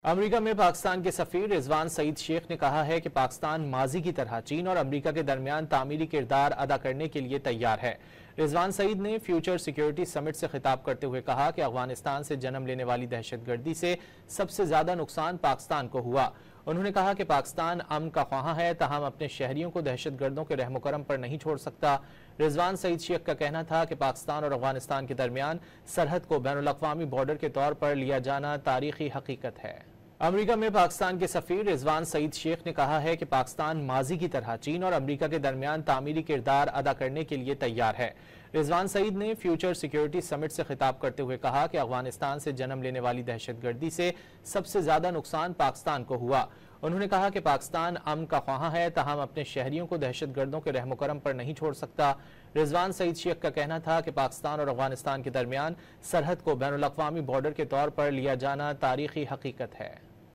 America में पाकिस्तान के सफीर रिजवान सईद शेख ने कहा है कि पाकिस्तान माजी की तरह चीन और अमेरिका के दरमियान तामीरी किरदार अदा करने के लिए तैयार है। रिजवान सईद ने फ्यूचर सिक्योरिटी समिट से खिताब करते हुए कहा कि अफगानिस्तान से जन्म लेने वाली दहशतगर्दी से सबसे ज्यादा नुकसान पाकिस्तान को हुआ। उन्होंने कहा कि पाकिस्तान अमन का ख्वाह है, तहम अपने शहरियों को दहशतगर्दों के रहमो करम पर नहीं छोड़ सकता। रिजवान सईद शेख का कहना था कि पाकिस्तान और अफगानिस्तान के दरमियान सरहद को बैनुल-अक़वामी बॉर्डर के तौर पर लिया जाना तारीखी हकीकत है। अमेरिका में पाकिस्तान के सफीर रिजवान सईद शेख ने कहा है कि पाकिस्तान माजी की तरह चीन और अमेरिका के दरमियान तामीरी किरदार अदा करने के लिए तैयार है। रिजवान सईद ने फ्यूचर सिक्योरिटी समिट से खिताब करते हुए कहा कि अफगानिस्तान से जन्म लेने वाली दहशतगर्दी से सबसे ज्यादा नुकसान पाकिस्तान को हुआ। उन्होंने कहा कि पाकिस्तान अमन का ख्वाह है, तहम अपने शहरियों को दहशतगर्दों के रहमो करम पर नहीं छोड़ सकता। रिजवान सईद शेख का कहना था कि पाकिस्तान और अफगानिस्तान के दरमियान सरहद को बैनुल-अक़वामी बॉर्डर के तौर पर लिया जाना तारीखी हकीकत है।